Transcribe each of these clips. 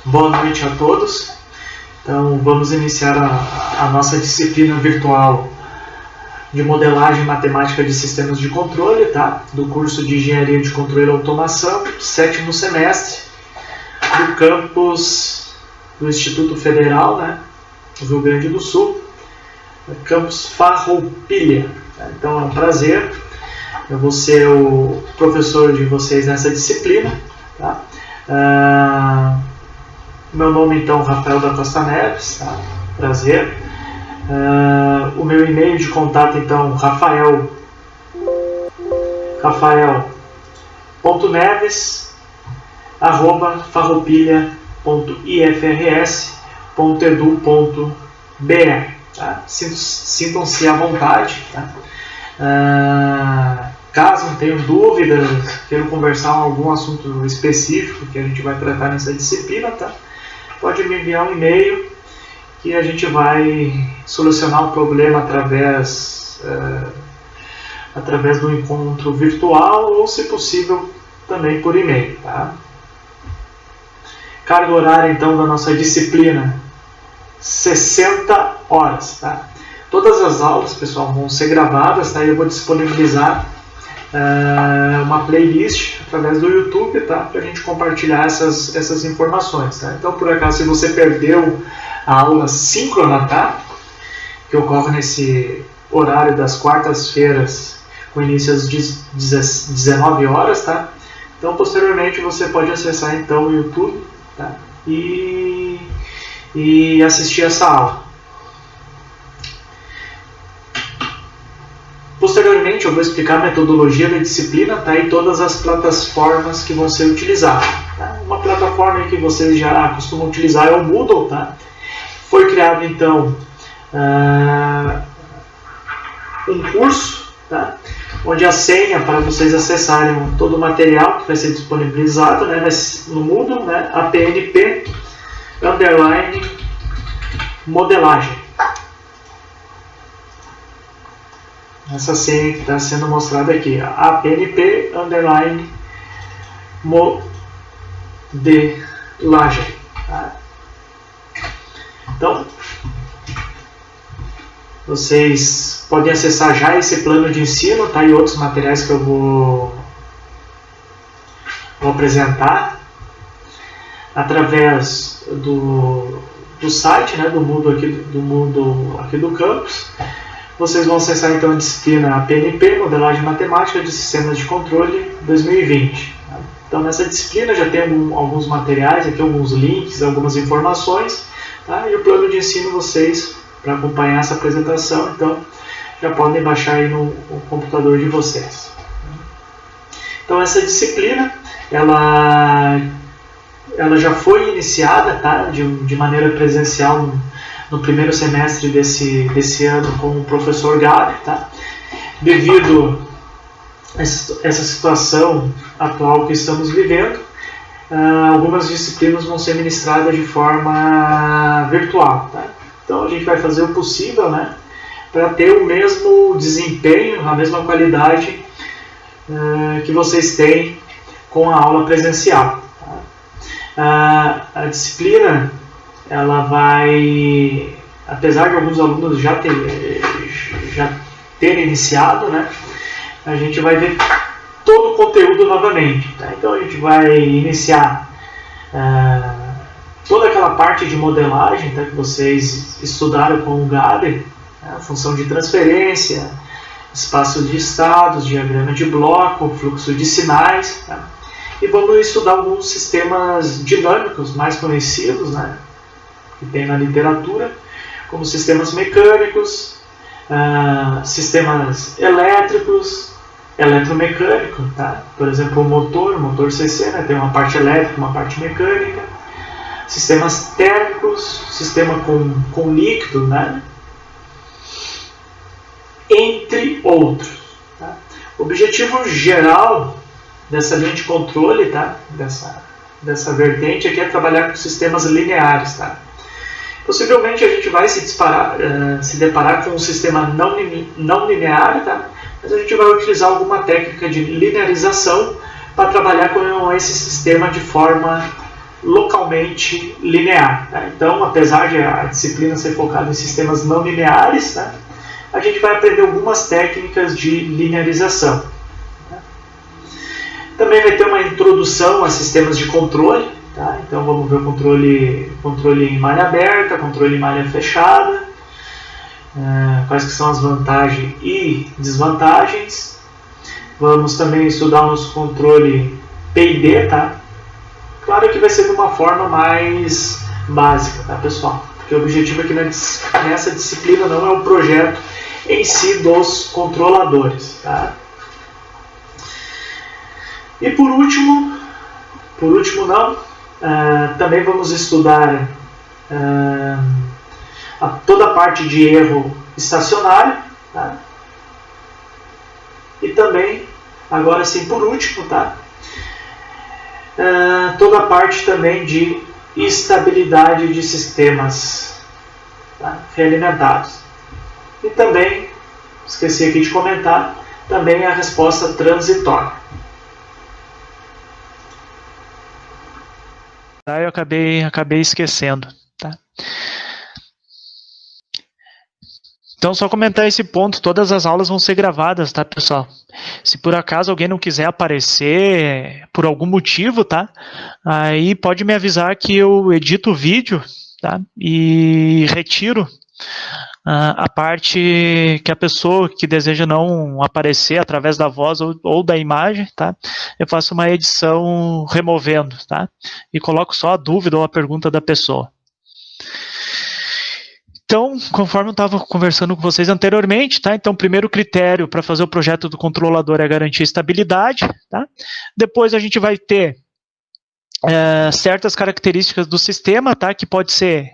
Boa noite a todos. Então, vamos iniciar a nossa disciplina virtual de modelagem matemática de sistemas de controle, tá? Do curso de Engenharia de Controle e Automação, 7º semestre, do campus do Instituto Federal, né? Do Rio Grande do Sul, campus Farroupilha. Então, é um prazer. Eu vou ser o professor de vocês nessa disciplina, tá? Meu nome, então, Rafael da Costa Neves, tá? Prazer. O meu e-mail de contato, então, rafael.neves@farroupilha.ifrs.edu.br, tá? Sintam-se à vontade, tá? Caso tenham dúvidas, queiram conversar algum assunto específico que a gente vai tratar nessa disciplina, tá? Pode me enviar um e-mail que a gente vai solucionar o problema através do encontro virtual ou, se possível, também por e-mail, tá? Carga horária, então, da nossa disciplina, 60 horas, tá? Todas as aulas, pessoal, vão ser gravadas, tá? Eu vou disponibilizar uma playlist através do YouTube, tá? Para a gente compartilhar essas informações, tá? Então, por acaso, se você perdeu a aula síncrona, tá? Que ocorre nesse horário das quartas-feiras, com início às 19 horas, tá? Então, posteriormente, você pode acessar, então, o YouTube, tá? E assistir essa aula. Posteriormente, eu vou explicar a metodologia da disciplina, tá? E todas as plataformas que vão ser utilizadas, tá? Uma plataforma que vocês já costumam utilizar é o Moodle, tá? Foi criado, então, um curso, tá? Onde a senha para vocês acessarem todo o material que vai ser disponibilizado, né? No Moodle, né? APNP_modelagem. Essa senha que está sendo mostrada aqui, APNP_modelagem. Tá? Então, vocês podem acessar já esse plano de ensino, tá? E outros materiais que eu vou apresentar através do site, né? Do Moodle aqui do campus. Vocês vão acessar, então, a disciplina APNP, Modelagem Matemática de Sistemas de Controle 2020. Tá? Então, nessa disciplina já tem alguns materiais, aqui alguns links, algumas informações, tá? E o plano de ensino, vocês, para acompanhar essa apresentação, então, já podem baixar aí no computador de vocês. Então, essa disciplina, ela já foi iniciada, tá? De maneira presencial no primeiro semestre desse ano com o professor Gabi, tá? Devido a essa situação atual que estamos vivendo, algumas disciplinas vão ser ministradas de forma virtual, tá? Então a gente vai fazer o possível, né, para ter o mesmo desempenho, a mesma qualidade que vocês têm com a aula presencial, tá? A disciplina, ela vai, apesar de alguns alunos já terem iniciado, né, a gente vai ver todo o conteúdo novamente, tá? Então a gente vai iniciar toda aquela parte de modelagem, tá, que vocês estudaram com o Gabi, né, função de transferência, espaço de estados, diagrama de bloco, fluxo de sinais, tá? E vamos estudar alguns sistemas dinâmicos mais conhecidos, né, que tem na literatura, como sistemas mecânicos, sistemas elétricos, eletromecânico, tá? Por exemplo, o motor CC, né, tem uma parte elétrica, uma parte mecânica, sistemas térmicos, sistema com líquido, né, entre outros, tá? O objetivo geral dessa linha de controle, tá, dessa vertente aqui, é trabalhar com sistemas lineares, tá? Possivelmente a gente vai se deparar com um sistema não linear, tá? Mas a gente vai utilizar alguma técnica de linearização para trabalhar com esse sistema de forma localmente linear. Tá? Então, apesar de a disciplina ser focada em sistemas não lineares, tá? A gente vai aprender algumas técnicas de linearização. Tá? Também vai ter uma introdução a sistemas de controle. Tá? Então, vamos ver o controle em malha aberta, controle em malha fechada, quais que são as vantagens e desvantagens. Vamos também estudar o nosso controle PID, tá? Claro que vai ser de uma forma mais básica, tá, pessoal? Porque o objetivo aqui nessa disciplina não é o projeto em si dos controladores, tá? E por último não, também vamos estudar toda a parte de erro estacionário, tá? E também, agora sim por último, tá? Toda a parte também de estabilidade de sistemas, tá? Realimentados. E também, esqueci aqui de comentar, também a resposta transitória. Eu acabei esquecendo, tá? Então, só comentar esse ponto, todas as aulas vão ser gravadas, tá, pessoal? Se por acaso alguém não quiser aparecer por algum motivo, tá? Aí pode me avisar que eu edito o vídeo, tá? E retiro a parte que a pessoa que deseja não aparecer através da voz ou da imagem, tá? Eu faço uma edição removendo, tá? E coloco só a dúvida ou a pergunta da pessoa. Então, conforme eu estava conversando com vocês anteriormente, tá? Então, o primeiro critério para fazer o projeto do controlador é garantir estabilidade, tá? Depois a gente vai ter certas características do sistema, tá? Que pode ser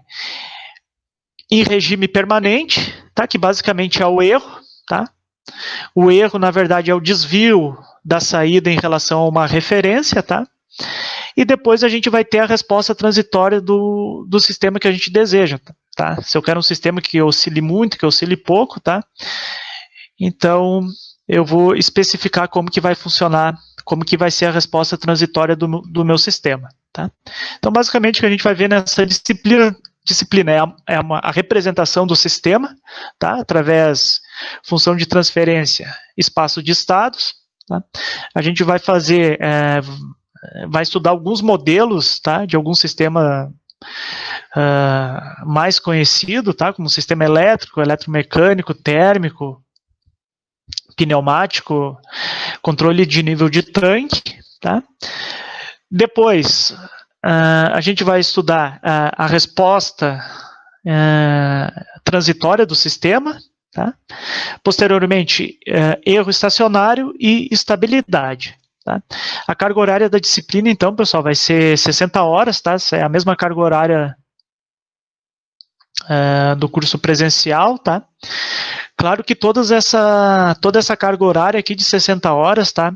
em regime permanente, tá? Que basicamente é o erro, tá? O erro, na verdade, é o desvio da saída em relação a uma referência, tá? E depois a gente vai ter a resposta transitória do sistema que a gente deseja, tá? Se eu quero um sistema que oscile muito, que oscile pouco, tá? Então, eu vou especificar como que vai funcionar, como que vai ser a resposta transitória do meu sistema, tá? Então, basicamente, o que a gente vai ver nessa disciplina é a representação do sistema, tá? Através função de transferência, espaço de estados, tá? A gente vai fazer... vai estudar alguns modelos, tá, de algum sistema mais conhecido, tá, como sistema elétrico, eletromecânico, térmico, pneumático, controle de nível de tanque, tá. Depois, a gente vai estudar a resposta transitória do sistema, tá. Posteriormente, erro estacionário e estabilidade. Tá? A carga horária da disciplina, então, pessoal, vai ser 60 horas, tá? É a mesma carga horária do curso presencial, tá? Claro que toda essa carga horária aqui de 60 horas, tá?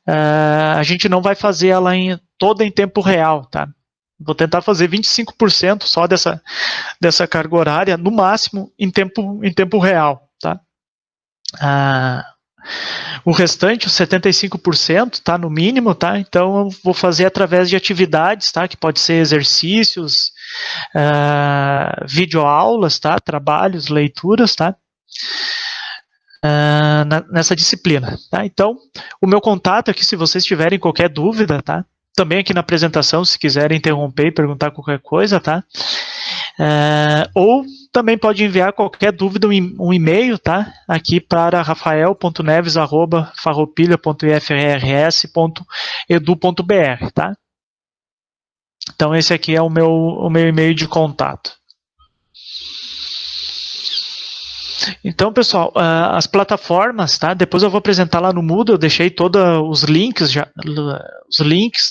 A gente não vai fazer ela toda em tempo real, tá? Vou tentar fazer 25% só dessa carga horária, no máximo, em tempo real, tá? O restante, os 75%, tá, no mínimo, tá? Então eu vou fazer através de atividades, tá? Que pode ser exercícios, videoaulas, tá? Trabalhos, leituras, tá? Nessa disciplina, tá? Então, o meu contato aqui, se vocês tiverem qualquer dúvida, tá? Também aqui na apresentação, se quiserem interromper e perguntar qualquer coisa, tá? Ou também pode enviar qualquer dúvida, um e-mail, tá? Aqui para rafael.neves@farroupilha.ifrs.edu.br, tá? Então esse aqui é o meu e-mail de contato. Então, pessoal, as plataformas, tá? Depois eu vou apresentar lá no Moodle, eu deixei todos os links,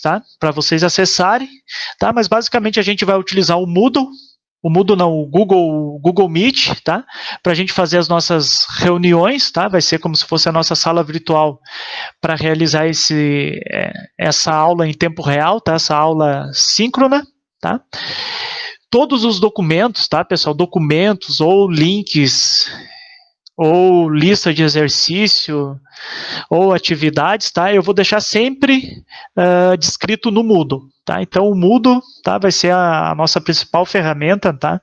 tá? Para vocês acessarem, tá? Mas basicamente a gente vai utilizar o Moodle não, o Google Meet, tá? Para a gente fazer as nossas reuniões, tá? Vai ser como se fosse a nossa sala virtual para realizar essa aula em tempo real, tá? Essa aula síncrona, tá? Todos os documentos, tá, pessoal? Documentos ou links ou lista de exercício, ou atividades, tá? Eu vou deixar sempre descrito no Moodle, tá? Então o Moodle, tá, vai ser a nossa principal ferramenta, tá?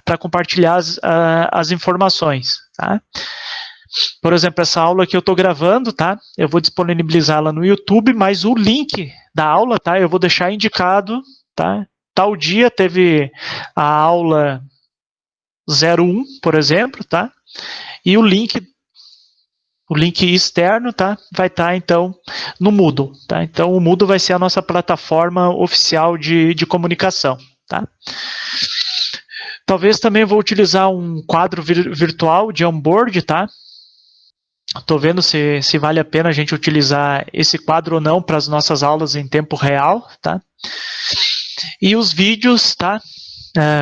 Para compartilhar as informações, tá? Por exemplo, essa aula que eu estou gravando, tá? Eu vou disponibilizá-la no YouTube, mas o link da aula, tá? Eu vou deixar indicado, tá? Tal dia teve a aula 01, por exemplo, tá? E o link externo, tá? Vai estar, então, no Moodle, tá? Então, o Moodle vai ser a nossa plataforma oficial de comunicação, tá? Talvez também vou utilizar um quadro virtual de onboard, tá? Estou vendo se vale a pena a gente utilizar esse quadro ou não para as nossas aulas em tempo real, tá? E os vídeos, tá?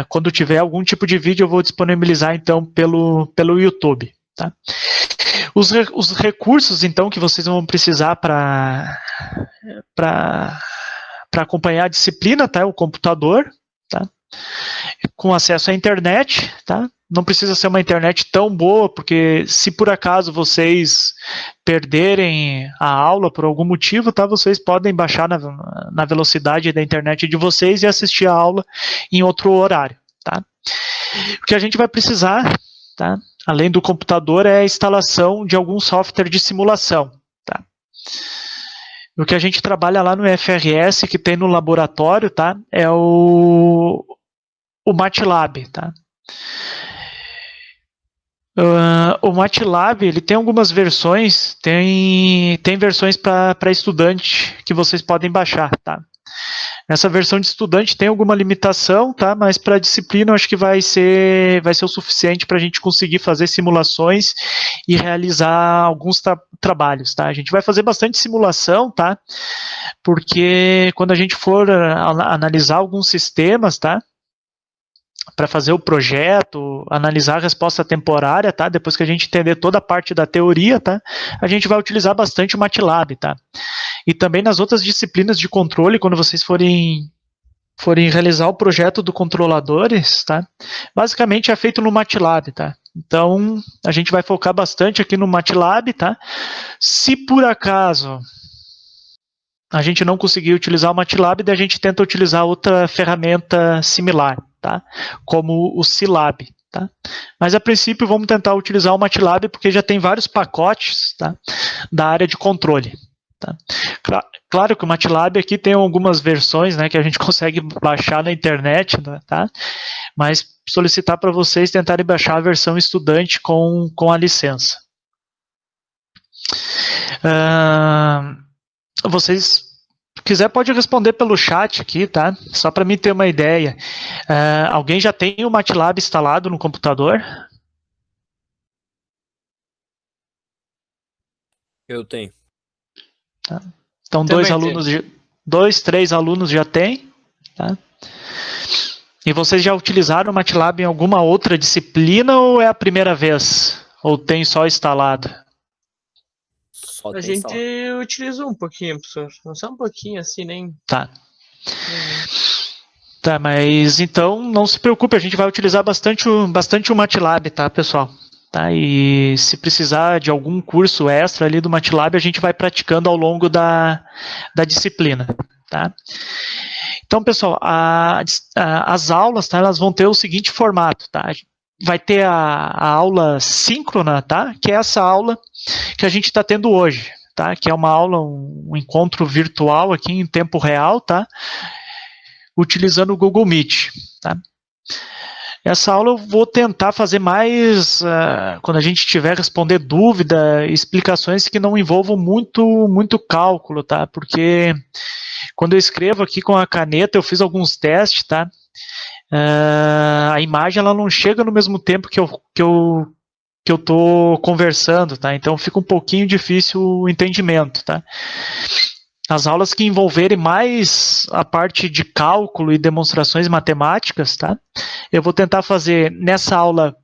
Quando tiver algum tipo de vídeo, eu vou disponibilizar, então, pelo YouTube, tá? Os recursos, então, que vocês vão precisar para acompanhar a disciplina, tá? O computador, tá? Com acesso à internet, tá? Não precisa ser uma internet tão boa, porque se por acaso vocês perderem a aula por algum motivo, tá? Vocês podem baixar na velocidade da internet de vocês e assistir a aula em outro horário, tá? O que a gente vai precisar, tá? Além do computador, é a instalação de algum software de simulação, tá? O que a gente trabalha lá no FRS, que tem no laboratório, tá? É o MATLAB, tá? O MATLAB, ele tem algumas versões, tem versões para estudante que vocês podem baixar, tá? Essa versão de estudante tem alguma limitação, tá? Mas para disciplina eu acho que vai ser o suficiente para a gente conseguir fazer simulações e realizar alguns trabalhos, tá? A gente vai fazer bastante simulação, tá? Porque quando a gente for analisar alguns sistemas, tá? Para fazer o projeto, analisar a resposta temporária, tá? Depois que a gente entender toda a parte da teoria, tá? A gente vai utilizar bastante o MATLAB, tá? E também nas outras disciplinas de controle, quando vocês forem realizar o projeto do controladores, tá? Basicamente é feito no MATLAB, tá? Então, a gente vai focar bastante aqui no MATLAB, tá? Se por acaso a gente não conseguir utilizar o MATLAB, daí a gente tenta utilizar outra ferramenta similar, tá? Como o Scilab, tá? Mas a princípio vamos tentar utilizar o MATLAB porque já tem vários pacotes, tá? Da área de controle. Tá? Claro que o MATLAB aqui tem algumas versões, né, que a gente consegue baixar na internet, tá? Mas solicitar para vocês tentarem baixar a versão estudante com a licença. Vocês quiser pode responder pelo chat aqui, tá? Só para mim ter uma ideia. Alguém já tem o MATLAB instalado no computador? Eu tenho. Tá. Então, Também dois, três alunos já têm, tá? E vocês já utilizaram o MATLAB em alguma outra disciplina ou é a primeira vez? Ou tem só instalado? A gente utilizou um pouquinho, professor. Não só um pouquinho, assim, nem... Tá. Tá, mas então não se preocupe, a gente vai utilizar bastante o MATLAB, tá, pessoal? Tá, e se precisar de algum curso extra ali do MATLAB, a gente vai praticando ao longo da disciplina, tá? Então, pessoal, as aulas, tá, elas vão ter o seguinte formato, tá? Vai ter a aula síncrona, tá? Que é essa aula que a gente está tendo hoje, tá? Que é uma aula, um encontro virtual aqui em tempo real, tá? Utilizando o Google Meet, tá? Essa aula eu vou tentar fazer mais, quando a gente tiver responder dúvida, explicações que não envolvam muito cálculo, tá? Porque quando eu escrevo aqui com a caneta, eu fiz alguns testes, tá? A imagem ela não chega no mesmo tempo que eu estou conversando, tá? Então fica um pouquinho difícil o entendimento, tá? As aulas que envolverem mais a parte de cálculo e demonstrações matemáticas, tá? Eu vou tentar fazer nessa aula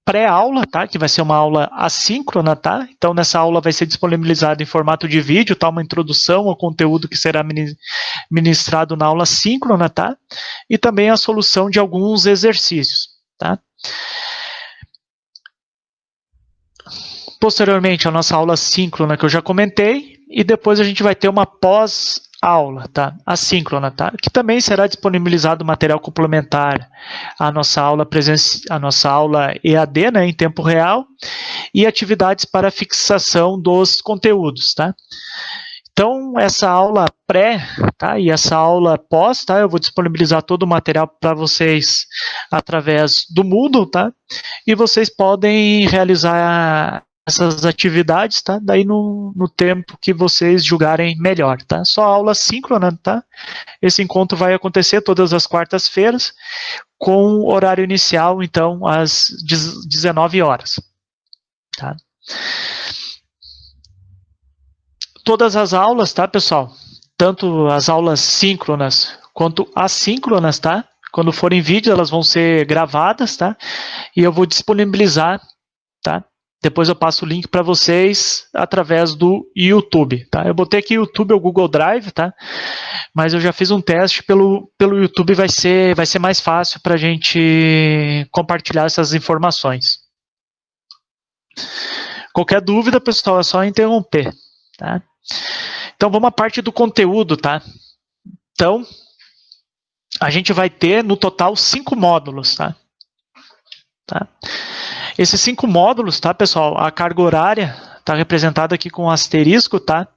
pré-aula, tá? Que vai ser uma aula assíncrona, tá? Então nessa aula vai ser disponibilizado em formato de vídeo, tá? Uma introdução ao conteúdo que será ministrado na aula síncrona, tá? E também a solução de alguns exercícios, tá? posteriormente a nossa aula síncrona que eu já comentei, e depois a gente vai ter uma pós-aula, tá? Assíncrona, tá? Que também será disponibilizado material complementar à nossa aula EAD, né, em tempo real, e atividades para fixação dos conteúdos, tá? Então, essa aula pré, tá, e essa aula pós, tá, eu vou disponibilizar todo o material para vocês através do Moodle, tá, e vocês podem realizar essas atividades, tá, daí no tempo que vocês julgarem melhor, tá, só aula síncrona, tá, esse encontro vai acontecer todas as quartas-feiras, com horário inicial, então, às 19 horas, tá. Todas as aulas, tá, pessoal? Tanto as aulas síncronas quanto assíncronas, tá? Quando forem vídeos, elas vão ser gravadas, tá? E eu vou disponibilizar, tá? Depois eu passo o link para vocês através do YouTube, tá? Eu botei aqui YouTube ou Google Drive, tá? Mas eu já fiz um teste pelo YouTube, vai ser mais fácil para a gente compartilhar essas informações. Qualquer dúvida, pessoal, é só interromper, tá? Então, vamos à parte do conteúdo, tá? Então, a gente vai ter, no total, 5 módulos, tá? Esses 5 módulos, tá, pessoal? A carga horária está representada aqui com um asterisco, tá?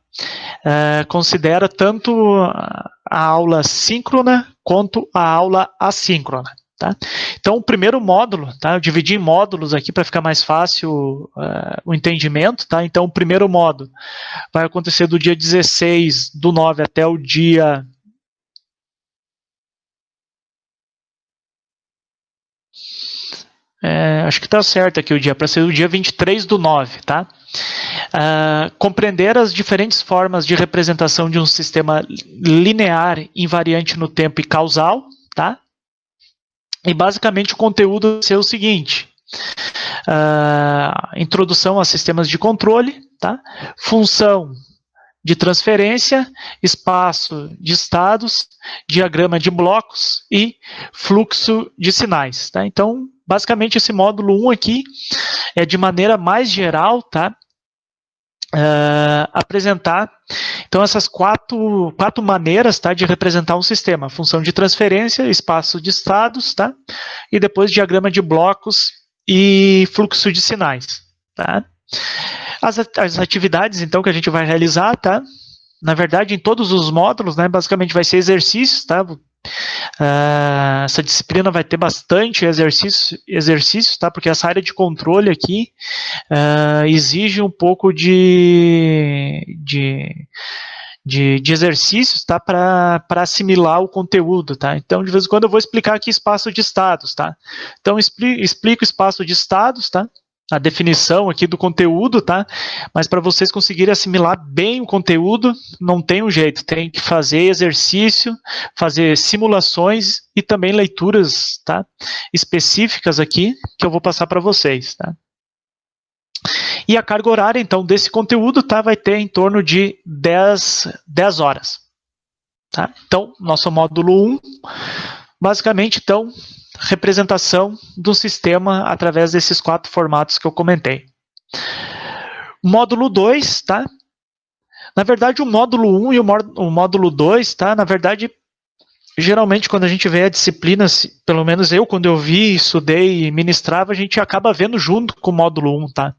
Considera tanto a aula síncrona quanto a aula assíncrona, tá? Então, o primeiro módulo, tá? Eu dividi em módulos aqui para ficar mais fácil o entendimento, tá? Então, o primeiro módulo vai acontecer do dia 16/9 até o dia... acho que está certo aqui o dia, para ser o dia 23/9, tá? Compreender as diferentes formas de representação de um sistema linear invariante no tempo e causal, tá? E basicamente o conteúdo vai ser o seguinte: introdução a sistemas de controle, tá? Função de transferência, espaço de estados, diagrama de blocos e fluxo de sinais, tá? Então, basicamente esse módulo 1 aqui é de maneira mais geral, tá? Apresentar então essas quatro maneiras, tá, de representar um sistema: função de transferência, espaço de estados, tá, e depois diagrama de blocos e fluxo de sinais, tá. As atividades então que a gente vai realizar, tá, na verdade em todos os módulos, né, basicamente vai ser exercícios, tá. Essa disciplina vai ter bastante exercícios, tá? Porque essa área de controle aqui exige um pouco de exercícios, tá? Para assimilar o conteúdo, tá? Então, de vez em quando eu vou explicar aqui espaço de estados, tá? Então, explico espaço de estados, tá? A definição aqui do conteúdo, tá? Mas para vocês conseguirem assimilar bem o conteúdo, não tem um jeito, tem que fazer exercício, fazer simulações e também leituras, tá? Específicas aqui, que eu vou passar para vocês, tá? E a carga horária, então, desse conteúdo, tá? Vai ter em torno de 10 horas, tá? Então, nosso módulo 1, basicamente, então, representação do sistema através desses 4 formatos que eu comentei. Módulo 2, tá? Na verdade, o módulo 1 e o módulo 2, tá? Na verdade, geralmente, quando a gente vê a disciplina, pelo menos eu, quando eu vi, estudei e ministrava, a gente acaba vendo junto com o módulo 1, tá?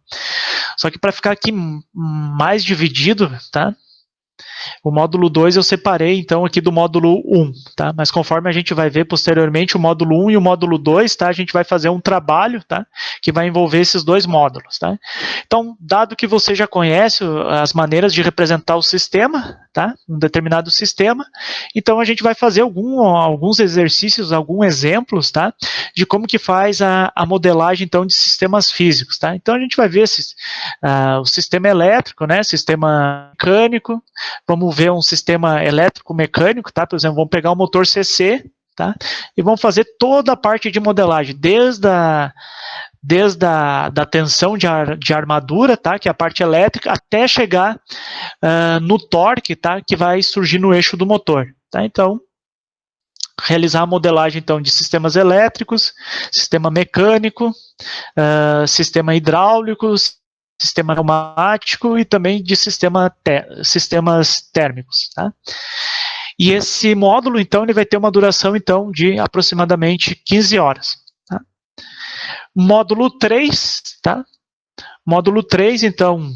Só que para ficar aqui mais dividido, tá? O módulo 2 eu separei, então, aqui do módulo 1, tá? Mas conforme a gente vai ver posteriormente o módulo 1 e o módulo 2, tá? A gente vai fazer um trabalho, tá? Que vai envolver esses 2 módulos, tá? Então, dado que você já conhece as maneiras de representar o sistema, tá? Um determinado sistema, então a gente vai fazer alguns exercícios, alguns exemplos, tá? De como que faz a modelagem, então, de sistemas físicos, tá? Então, a gente vai ver o sistema elétrico, né? Sistema mecânico. Vamos ver um sistema elétrico-mecânico, tá? Por exemplo, vamos pegar um motor CC, tá? E vamos fazer toda a parte de modelagem, desde a tensão de armadura, tá? Que é a parte elétrica, até chegar no torque, tá? Que vai surgir no eixo do motor, tá? Então, realizar a modelagem, então, de sistemas elétricos, sistema mecânico, sistema hidráulico, sistema pneumático e também de sistemas térmicos, tá? E esse módulo, então, ele vai ter uma duração, então, de aproximadamente 15 horas. Tá? Módulo 3, tá? Módulo 3, então,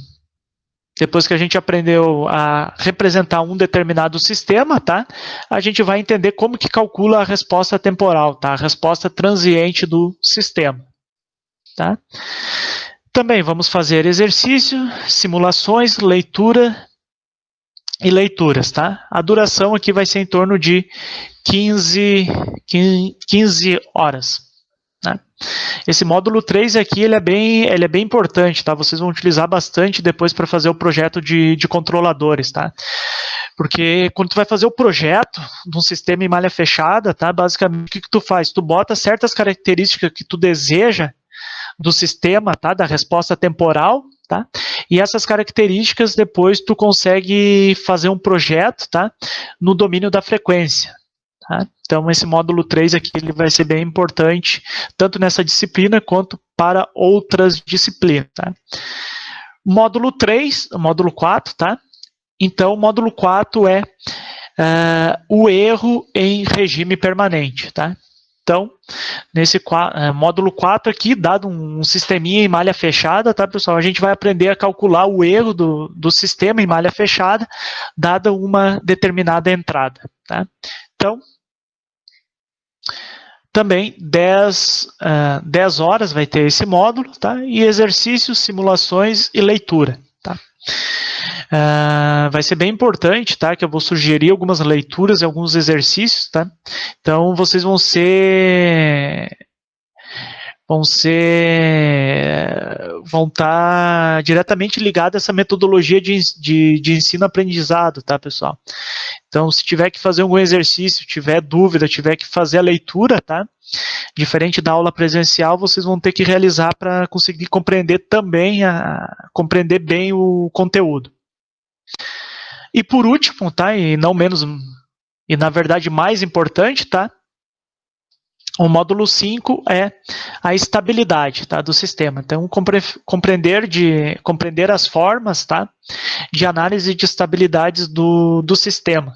depois que a gente aprendeu a representar um determinado sistema, tá? A gente vai entender como que calcula a resposta temporal, tá? A resposta transiente do sistema, tá? Também vamos fazer exercício, simulações, leitura e leituras, tá? A duração aqui vai ser em torno de 15 horas. Né? Esse módulo 3 aqui, ele é bem importante, tá? Vocês vão utilizar bastante depois para fazer o projeto de controladores, tá? Porque quando tu vai fazer o projeto de um sistema em malha fechada, tá? Basicamente, o que tu faz? Tu bota certas características que tu deseja do sistema, tá? Da resposta temporal, tá? E essas características depois tu consegue fazer um projeto, tá? No domínio da frequência. Tá? Então esse módulo 3 aqui ele vai ser bem importante, tanto nessa disciplina quanto para outras disciplinas. Tá? Módulo 3, módulo 4, tá? Então o módulo 4 é o erro em regime permanente, tá? Então, nesse módulo 4 aqui, dado um sisteminha em malha fechada, tá, pessoal? A gente vai aprender a calcular o erro do sistema em malha fechada, dada uma determinada entrada, tá? Então, também 10 horas vai ter esse módulo, tá? E exercícios, simulações e leitura, tá? Vai ser bem importante, tá? Que eu vou sugerir algumas leituras e alguns exercícios, tá? Então, vocês vão estar diretamente ligados a essa metodologia de ensino-aprendizado, tá, pessoal? Então, se tiver que fazer algum exercício, tiver dúvida, tiver que fazer a leitura, tá? Diferente da aula presencial, vocês vão ter que realizar para conseguir compreender também, compreender bem o conteúdo. E por último, tá? E não menos, e na verdade mais importante, tá? O módulo 5 é a estabilidade, tá, do sistema. Então, compreender as formas, tá, de análise de estabilidades do sistema.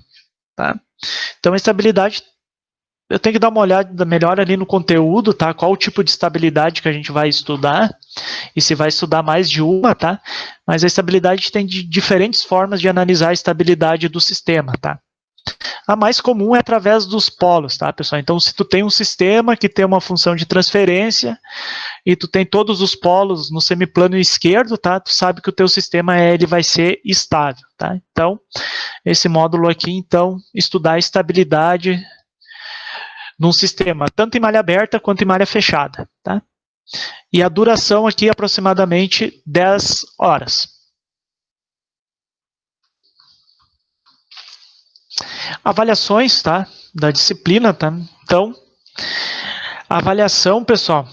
Tá? Então, a estabilidade, eu tenho que dar uma olhada melhor ali no conteúdo, tá? Qual o tipo de estabilidade que a gente vai estudar, e se vai estudar mais de uma, tá? Mas a estabilidade tem diferentes formas de analisar a estabilidade do sistema, tá? A mais comum é através dos polos, tá, pessoal? Então, se tu tem um sistema que tem uma função de transferência e tu tem todos os polos no semiplano esquerdo, tá? Tu sabe que o teu sistema ele vai ser estável, tá? Então, esse módulo aqui, então, estudar a estabilidade num sistema, tanto em malha aberta quanto em malha fechada, tá? E a duração aqui é aproximadamente 10 horas. Avaliações, tá? Da disciplina, tá? Então, a avaliação, pessoal,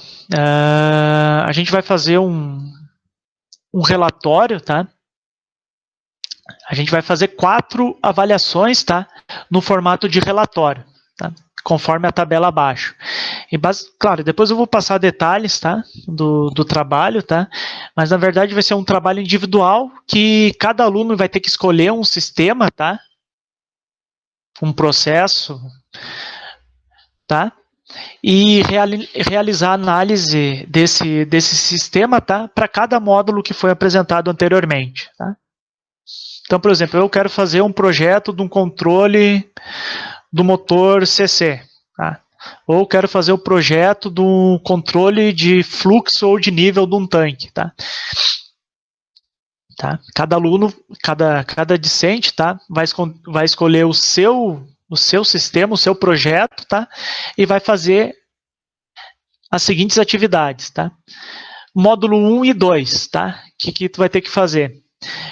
a gente vai fazer um relatório, tá? A gente vai fazer 4 avaliações, tá? No formato de relatório, tá? Conforme a tabela abaixo. E, claro, depois eu vou passar detalhes, tá? Do trabalho, tá? Mas, na verdade, vai ser um trabalho individual que cada aluno vai ter que escolher um sistema, tá? Um processo, tá? E realizar a análise desse sistema, tá? Para cada módulo que foi apresentado anteriormente, tá? Então, por exemplo, eu quero fazer um projeto de um controle do motor CC, tá? Ou quero fazer o projeto do controle de fluxo ou de nível de um tanque, tá? Tá? Cada aluno, cada discente, tá? Vai escolher o seu sistema, o seu projeto, tá? E vai fazer as seguintes atividades, tá? Módulo 1 e 2, tá? O que tu vai ter que fazer?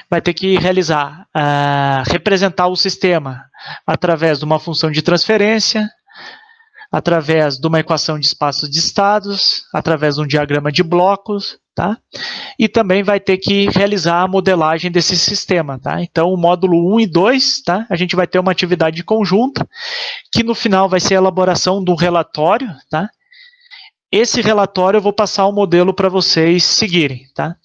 Vai ter que realizar, representar o sistema através de uma função de transferência, através de uma equação de espaços de estados, através de um diagrama de blocos, tá? E também vai ter que realizar a modelagem desse sistema, tá? Então, o módulo 1 e 2, tá? A gente vai ter uma atividade conjunta, que no final vai ser a elaboração de um relatório, tá? Esse relatório eu vou passar o modelo para vocês seguirem, tá?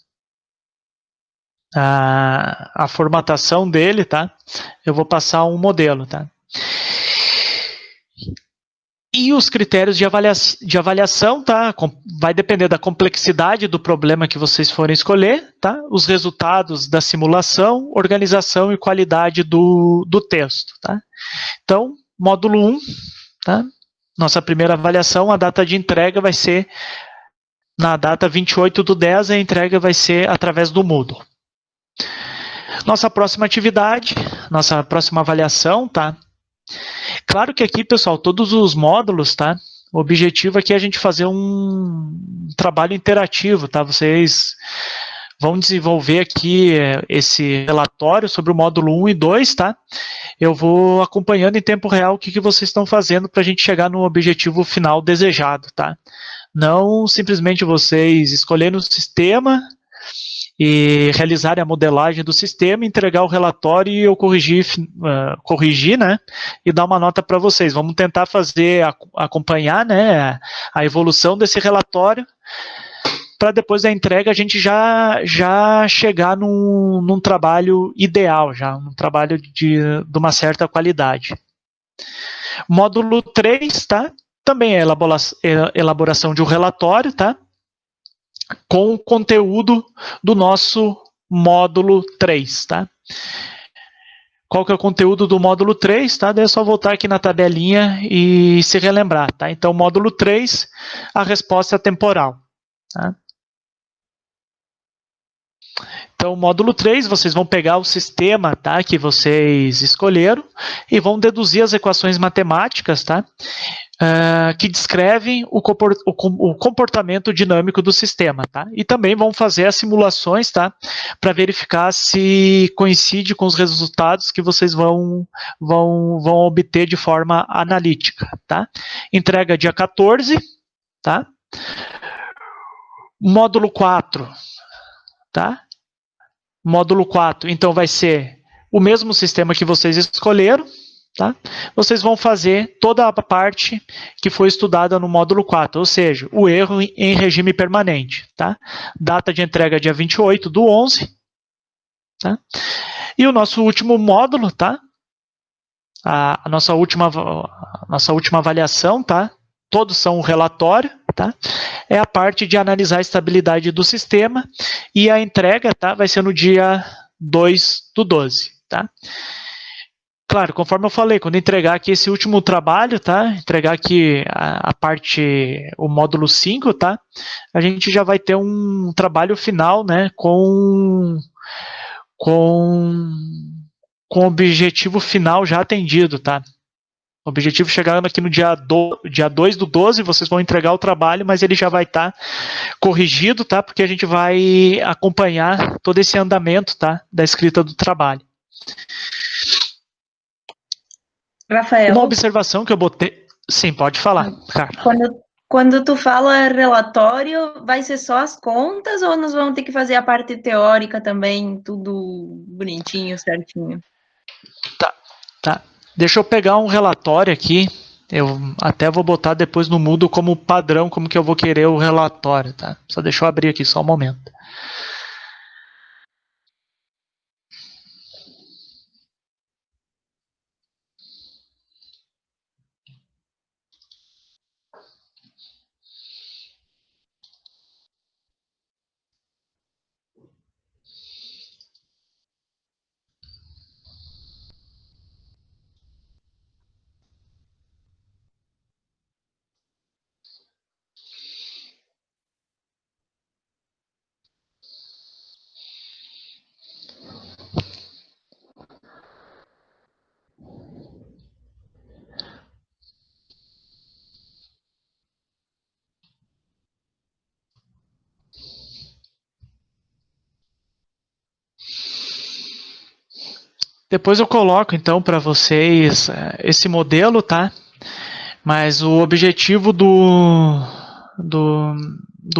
a formatação dele, tá? Eu vou passar um modelo, tá? E os critérios de avaliação, tá? Vai depender da complexidade do problema que vocês forem escolher, tá? Os resultados da simulação, organização e qualidade do texto, tá? Então, módulo 1, tá? Nossa primeira avaliação, a data de entrega vai ser na data 28/10, a entrega vai ser através do Moodle. Nossa próxima atividade, nossa próxima avaliação, tá? Claro que aqui, pessoal, todos os módulos, tá? O objetivo aqui é a gente fazer um trabalho interativo, tá? Vocês vão desenvolver aqui esse relatório sobre o módulo 1 e 2, tá? Eu vou acompanhando em tempo real o que vocês estão fazendo para a gente chegar no objetivo final desejado, tá? Não simplesmente vocês escolherem o sistema e realizarem a modelagem do sistema, entregar o relatório e eu corrigir, né, e dar uma nota para vocês. Vamos tentar acompanhar, né, a evolução desse relatório, para depois da entrega a gente já chegar num trabalho ideal, já, um trabalho de uma certa qualidade. Módulo 3, tá? Também é elaboração de um relatório, tá? Com o conteúdo do nosso módulo 3, tá? Qual que é o conteúdo do módulo 3, tá? Daí é só voltar aqui na tabelinha e se relembrar, tá? Então, módulo 3, a resposta temporal, tá? Então, módulo 3, vocês vão pegar o sistema, tá, que vocês escolheram e vão deduzir as equações matemáticas, tá, que descrevem o comportamento dinâmico do sistema, tá, e também vão fazer as simulações, tá, para verificar se coincide com os resultados que vocês vão obter de forma analítica, tá. Entrega dia 14, tá. Módulo 4, tá. Módulo 4, então, vai ser o mesmo sistema que vocês escolheram, tá? Vocês vão fazer toda a parte que foi estudada no módulo 4, ou seja, o erro em regime permanente, tá? Data de entrega dia 28/11, tá? E o nosso último módulo, tá? A nossa última avaliação, tá? Todos são um relatório, tá? É a parte de analisar a estabilidade do sistema e a entrega, tá? Vai ser no dia 2/12, tá? Claro, conforme eu falei, quando entregar aqui esse último trabalho, tá? Entregar aqui o módulo 5, tá? A gente já vai ter um trabalho final, né? Com o objetivo final já atendido, tá? O objetivo chegando aqui no dia 2/12, vocês vão entregar o trabalho, mas ele já vai estar corrigido, tá? Porque a gente vai acompanhar todo esse andamento, tá? Da escrita do trabalho. Rafael? Uma observação que eu botei... Sim, pode falar, Carla. Quando tu fala relatório, vai ser só as contas ou nós vamos ter que fazer a parte teórica também, tudo bonitinho, certinho? Tá. Deixa eu pegar um relatório aqui, eu até vou botar depois no Moodle como padrão, como que eu vou querer o relatório, tá? Só deixa eu abrir aqui, só um momento. Depois eu coloco, então, para vocês esse modelo, tá? Mas o objetivo do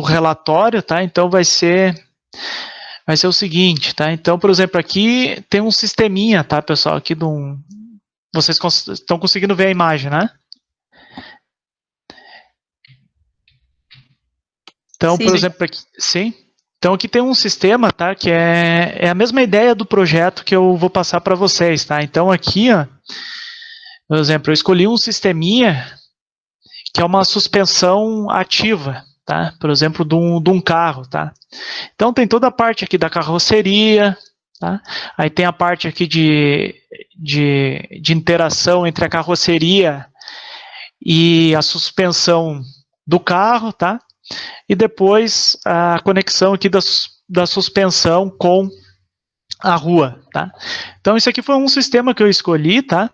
relatório, tá? Então, vai ser o seguinte, tá? Então, por exemplo, aqui tem um sisteminha, tá, pessoal? Aqui vocês estão conseguindo ver a imagem, né? Então, sim. Por exemplo, aqui... Sim? Então aqui tem um sistema, tá, que é a mesma ideia do projeto que eu vou passar para vocês, tá? Então aqui, ó, por exemplo, eu escolhi um sisteminha que é uma suspensão ativa, tá? Por exemplo, de um carro, tá? Então tem toda a parte aqui da carroceria, tá? Aí tem a parte aqui de interação entre a carroceria e a suspensão do carro, tá? E depois a conexão aqui da suspensão com a rua, tá? Então isso aqui foi um sistema que eu escolhi, tá?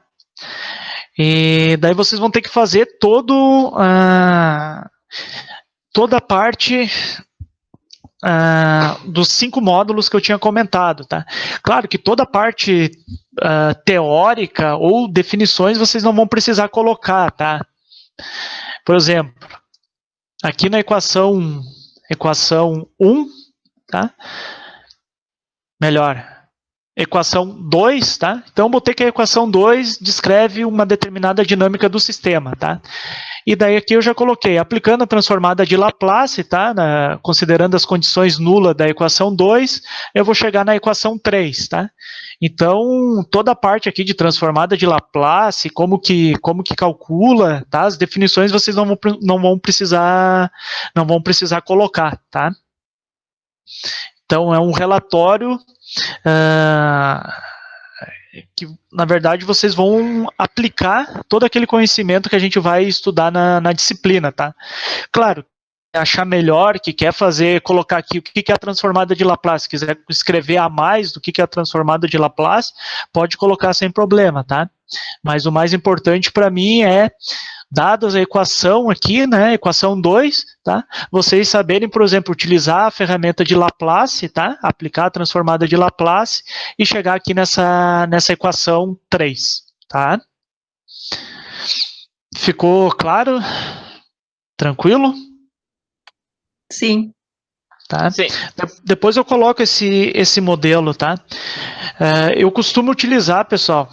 E daí vocês vão ter que fazer toda a parte dos 5 módulos que eu tinha comentado, tá? Claro que toda a parte teórica ou definições vocês não vão precisar colocar, tá? Por exemplo, aqui na equação 1, tá? Melhor, equação 2, tá? Então eu botei que a equação 2 descreve uma determinada dinâmica do sistema, tá? E daí aqui eu já coloquei, aplicando a transformada de Laplace, tá? Considerando as condições nulas da equação 2, eu vou chegar na equação 3, tá? Então, toda a parte aqui de transformada de Laplace, como que calcula, tá? As definições vocês não vão precisar colocar, tá? Então, é um relatório que, na verdade, vocês vão aplicar todo aquele conhecimento que a gente vai estudar na disciplina, tá? Claro, achar melhor, que quer colocar aqui o que é a transformada de Laplace, quiser escrever a mais do que é a transformada de Laplace, pode colocar sem problema, tá? Mas o mais importante para mim é, dadas a equação aqui, né, equação 2, tá? Vocês saberem, por exemplo, utilizar a ferramenta de Laplace, tá? Aplicar a transformada de Laplace e chegar aqui nessa equação 3, tá? Ficou claro? Tranquilo? Sim. Tá? Sim. Depois eu coloco esse modelo, tá? Eu costumo utilizar, pessoal,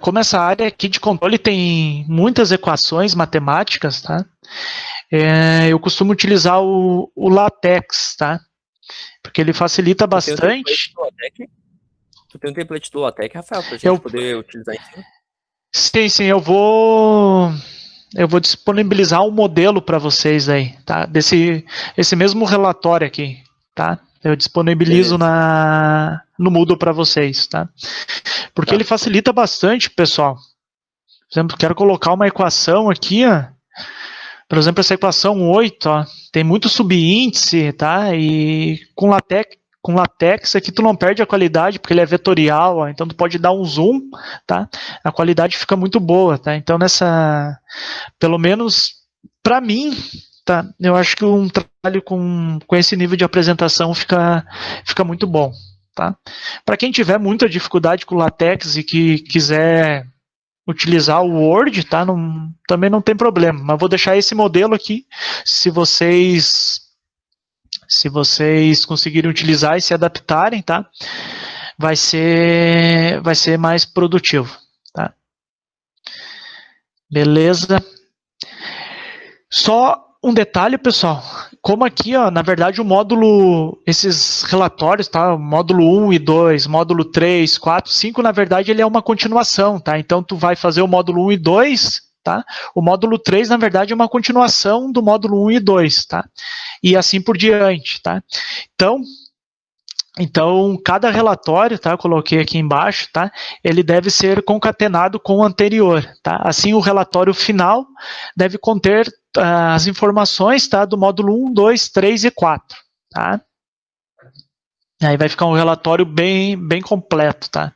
como essa área aqui de controle tem muitas equações matemáticas, tá? Eu costumo utilizar o LaTeX, tá? Porque ele facilita bastante. Tu tem um template do LaTeX, Rafael, pra gente poder utilizar em cima? Sim, eu vou disponibilizar um modelo para vocês aí, tá? Esse mesmo relatório aqui, tá? Eu disponibilizo no Moodle para vocês, tá? Porque ele facilita bastante, pessoal. Por exemplo, quero colocar uma equação aqui, ó. Por exemplo, essa equação 8, ó, tem muito subíndice, tá? E com LaTeX aqui tu não perde a qualidade, porque ele é vetorial, ó, então tu pode dar um zoom, tá? A qualidade fica muito boa, tá? Então pelo menos para mim, tá? Eu acho que um trabalho com esse nível de apresentação fica muito bom, tá? Para quem tiver muita dificuldade com LaTeX e que quiser utilizar o Word, tá? Também não tem problema, mas vou deixar esse modelo aqui, se vocês conseguirem utilizar e se adaptarem, tá? Vai ser mais produtivo, tá? Beleza? Só um detalhe, pessoal. Como aqui, ó, na verdade, o módulo, esses relatórios, tá? O módulo 1 e 2, módulo 3, 4, 5, na verdade, ele é uma continuação, tá? Então, tu vai fazer o módulo 1 e 2, tá? O módulo 3, na verdade, é uma continuação do módulo 1 e 2, tá? E assim por diante, tá? Então, cada relatório, tá? Eu coloquei aqui embaixo, tá? Ele deve ser concatenado com o anterior, tá? Assim, o relatório final deve conter as informações, tá? Do módulo 1, 2, 3 e 4, tá? Aí vai ficar um relatório bem completo, tá?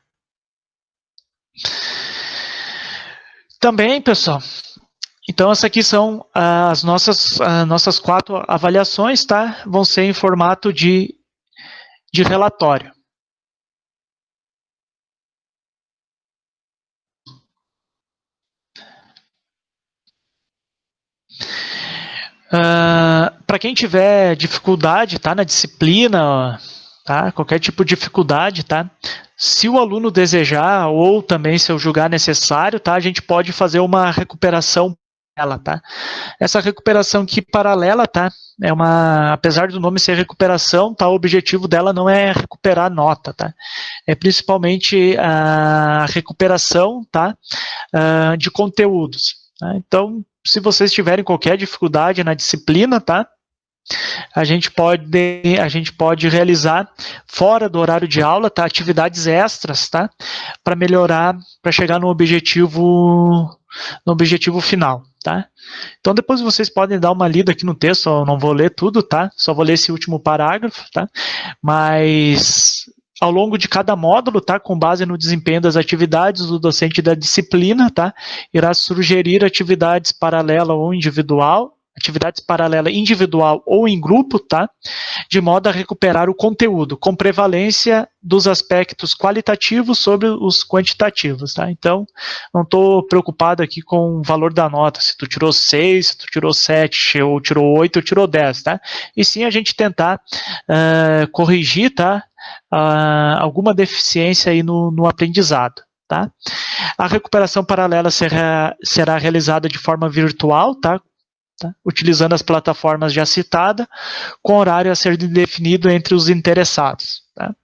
Também, pessoal, então essas aqui são as nossas 4 avaliações, tá? Vão ser em formato de relatório. Para quem tiver dificuldade, tá, na disciplina, tá, qualquer tipo de dificuldade, tá, se o aluno desejar ou também se eu julgar necessário, tá, a gente pode fazer uma recuperação paralela, tá? Essa recuperação aqui paralela, tá? Apesar do nome ser recuperação, tá? O objetivo dela não é recuperar nota, tá? É principalmente a recuperação, tá? De conteúdos. Tá? Então, se vocês tiverem qualquer dificuldade na disciplina, tá? A gente pode realizar fora do horário de aula, tá? Atividades extras, tá? Para melhorar, para chegar no objetivo final, tá? Então depois vocês podem dar uma lida aqui no texto, eu não vou ler tudo, tá? Só vou ler esse último parágrafo, tá? Mas ao longo de cada módulo, tá? Com base no desempenho das atividades do docente da disciplina, tá? Irá sugerir atividades paralelas ou individual ou em grupo, tá? De modo a recuperar o conteúdo, com prevalência dos aspectos qualitativos sobre os quantitativos, tá? Então, não estou preocupado aqui com o valor da nota, se tu tirou 6, se tu tirou 7, ou tirou 8, ou tirou 10, tá? E sim a gente tentar corrigir, tá? Alguma deficiência aí no aprendizado, tá? A recuperação paralela será realizada de forma virtual, tá? Utilizando as plataformas já citadas, com horário a ser definido entre os interessados. Tá?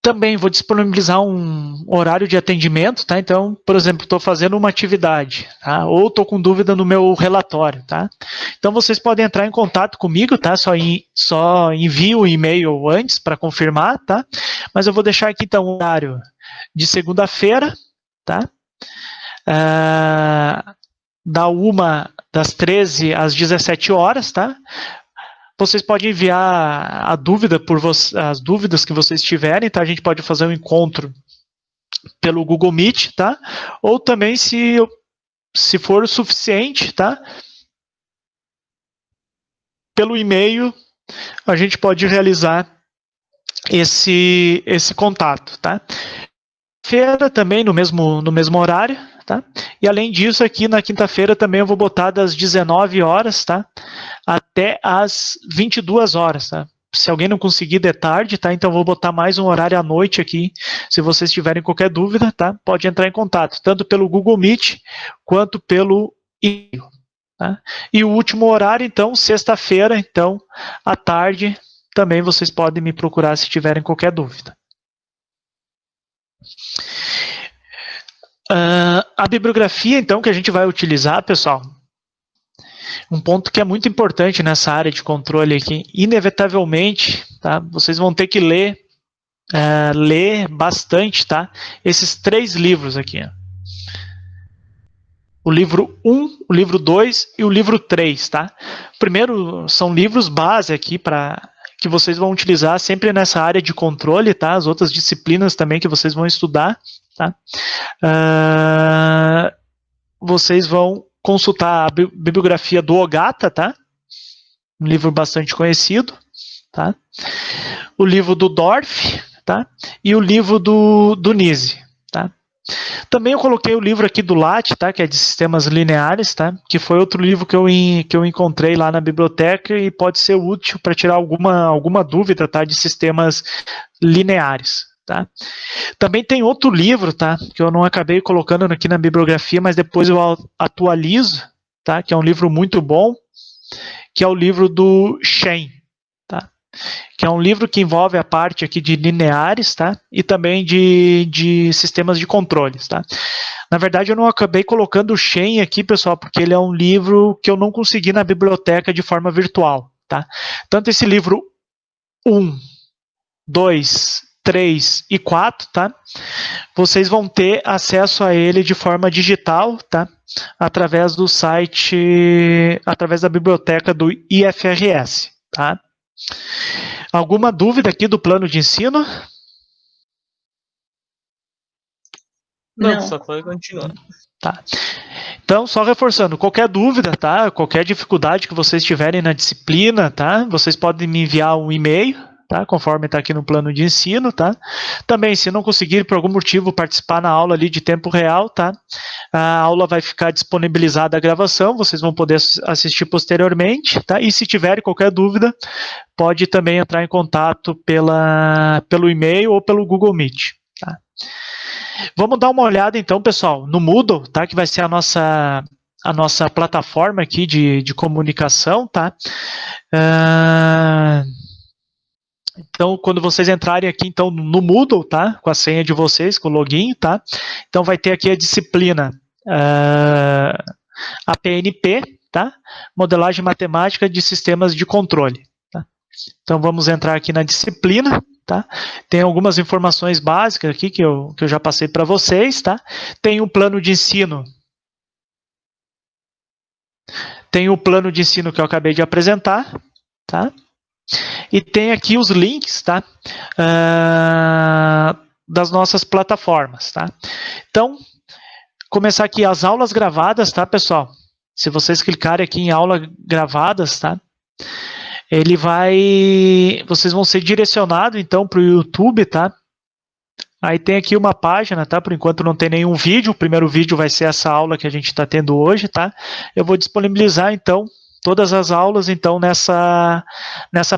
Também vou disponibilizar um horário de atendimento, tá? Então, por exemplo, estou fazendo uma atividade, tá? Ou estou com dúvida no meu relatório, tá? Então, vocês podem entrar em contato comigo, tá? Só envie o e-mail antes para confirmar, tá? Mas eu vou deixar aqui, então, o horário de segunda-feira, tá? Das 13 às 17 horas, tá? Vocês podem enviar as dúvidas que vocês tiverem, tá? A gente pode fazer um encontro pelo Google Meet, tá? Ou também, se for o suficiente, tá? Pelo e-mail, a gente pode realizar esse contato, tá? Feira também no mesmo horário, tá? E além disso, aqui na quinta-feira também eu vou botar das 19 horas, tá? Até as 22 horas, tá? Se alguém não conseguir de tarde, tá? Então eu vou botar mais um horário à noite aqui. Se vocês tiverem qualquer dúvida, tá? Pode entrar em contato, tanto pelo Google Meet quanto pelo e-mail, tá? E o último horário, então, sexta-feira, então, à tarde, também vocês podem me procurar se tiverem qualquer dúvida. A bibliografia, então, que a gente vai utilizar, pessoal, um ponto que é muito importante nessa área de controle aqui, inevitavelmente, tá, vocês vão ter que ler bastante, tá, esses 3 livros aqui. Ó. O livro 1, o livro 2 e o livro 3, tá? Primeiro, são livros base aqui que vocês vão utilizar sempre nessa área de controle, tá? As outras disciplinas também que vocês vão estudar, tá? Vocês vão consultar a bibliografia do Ogata, tá? Um livro bastante conhecido, tá? O livro do Dorff, tá? E o livro do Nise, tá? Também eu coloquei o livro aqui do Latte, tá? Que é de sistemas lineares, tá? Que foi outro livro que eu encontrei lá na biblioteca e pode ser útil para tirar alguma dúvida, tá? De sistemas lineares, tá? Também tem outro livro, tá? Que eu não acabei colocando aqui na bibliografia, mas depois eu atualizo, tá? Que é um livro muito bom, que é o livro do Shen, tá? Que é um livro que envolve a parte aqui de lineares, tá? E também de sistemas de controles, tá? Na verdade, eu não acabei colocando o Shen aqui, pessoal, porque ele é um livro que eu não consegui na biblioteca de forma virtual, tá? Tanto esse livro 1, 2, 3 e 4, tá? Vocês vão ter acesso a ele de forma digital, tá? Através do site, através da biblioteca do IFRS, tá? Alguma dúvida aqui do plano de ensino? Não, só pode continuar. Tá. Então, só reforçando, qualquer dúvida, tá? Qualquer dificuldade que vocês tiverem na disciplina, tá? Vocês podem me enviar um e-mail, tá? Conforme está aqui no plano de ensino, tá? Também, se não conseguir por algum motivo participar na aula ali de tempo real, tá? A aula vai ficar disponibilizada a gravação, vocês vão poder assistir posteriormente, tá? E se tiverem qualquer dúvida, pode também entrar em contato pelo e-mail ou pelo Google Meet, tá? Vamos dar uma olhada então, pessoal, no Moodle, tá? Que vai ser a nossa plataforma aqui de comunicação, tá? Então, quando vocês entrarem aqui então, no Moodle, tá? Com a senha de vocês, com o login, tá? Então, vai ter aqui a disciplina APNP, tá? Modelagem matemática de sistemas de controle. Tá? Então, vamos entrar aqui na disciplina, tá? Tem algumas informações básicas aqui que eu já passei para vocês, tá? Tem um plano de ensino. Tem o plano de ensino que eu acabei de apresentar, tá? E tem aqui os links, tá? Das nossas plataformas, tá? Então, começar aqui as aulas gravadas, tá, pessoal? Se vocês clicarem aqui em aula gravadas, tá? Vocês vão ser direcionados, então, para o YouTube, tá? Aí tem aqui uma página, tá? Por enquanto não tem nenhum vídeo. O primeiro vídeo vai ser essa aula que a gente está tendo hoje, tá? Eu vou disponibilizar, então, todas as aulas, então, nessa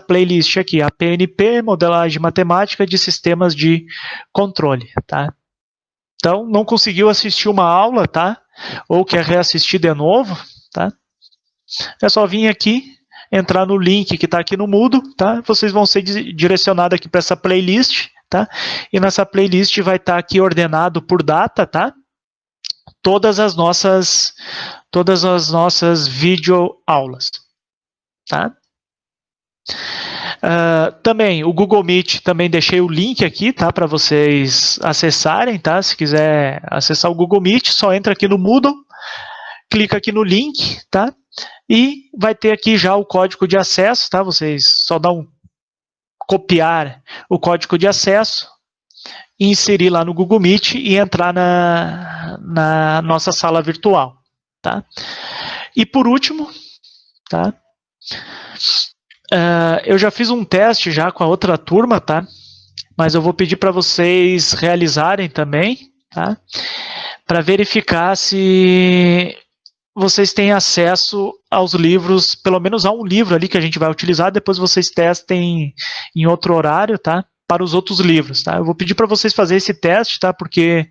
playlist aqui, a PNP, Modelagem Matemática de Sistemas de Controle, tá? Então, não conseguiu assistir uma aula, tá? Ou quer reassistir de novo, tá? É só vir aqui, entrar no link que está aqui no Moodle, tá? Vocês vão ser direcionados aqui para essa playlist, tá? E nessa playlist vai estar aqui ordenado por data, tá? Todas as nossas videoaulas, tá? Também o Google Meet, também deixei o link aqui, tá? Para vocês acessarem, tá? Se quiser acessar o Google Meet, só entra aqui no Moodle, clica aqui no link, tá? E vai ter aqui já o código de acesso, tá? Vocês só dão copiar o código de acesso, inserir lá no Google Meet e entrar na nossa sala virtual, tá? E por último, tá? Eu já fiz um teste já com a outra turma, tá? Mas eu vou pedir para vocês realizarem também, tá? Para verificar se vocês têm acesso aos livros, pelo menos a um livro ali que a gente vai utilizar, depois vocês testem em outro horário, tá? Para os outros livros, tá? Eu vou pedir para vocês fazerem esse teste, tá? Porque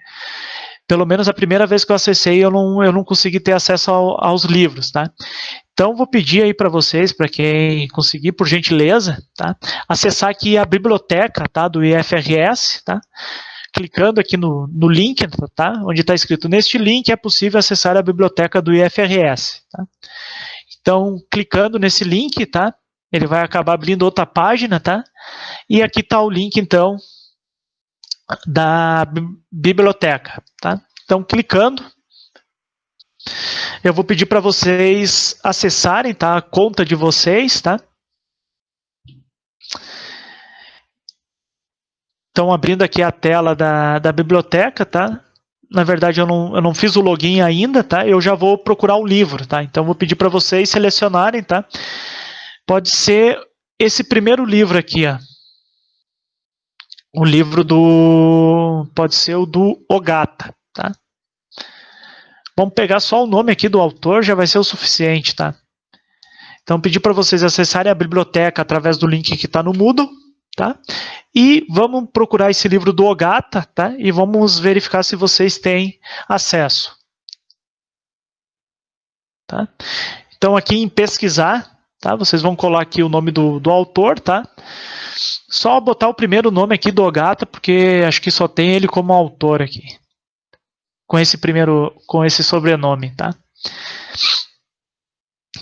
pelo menos a primeira vez que eu acessei eu não consegui ter acesso aos livros, tá? Então vou pedir aí para vocês, para quem conseguir, por gentileza, tá? Acessar aqui a biblioteca, tá? Do IFRS, tá? Clicando aqui no link, tá? Onde está escrito, neste link é possível acessar a biblioteca do IFRS. Tá? Então, clicando nesse link, tá? Ele vai acabar abrindo outra página, tá? E aqui está o link, então, da biblioteca, tá? Então, clicando, eu vou pedir para vocês acessarem, tá? A conta de vocês, tá? Então, abrindo aqui a tela da biblioteca, tá? Na verdade, eu não fiz o login ainda, tá? Eu já vou procurar um livro, tá? Então, vou pedir para vocês selecionarem, tá? Pode ser esse primeiro livro aqui, ó. O livro pode ser o do Ogata, tá? Vamos pegar só o nome aqui do autor, já vai ser o suficiente, tá? Então, pedir para vocês acessarem a biblioteca através do link que está no Moodle, tá? E vamos procurar esse livro do Ogata, tá? E vamos verificar se vocês têm acesso. Tá? Então, aqui em pesquisar, tá? Vocês vão colar aqui o nome do autor, tá? Só botar o primeiro nome aqui do Ogata, porque acho que só tem ele como autor aqui. Com esse sobrenome, tá?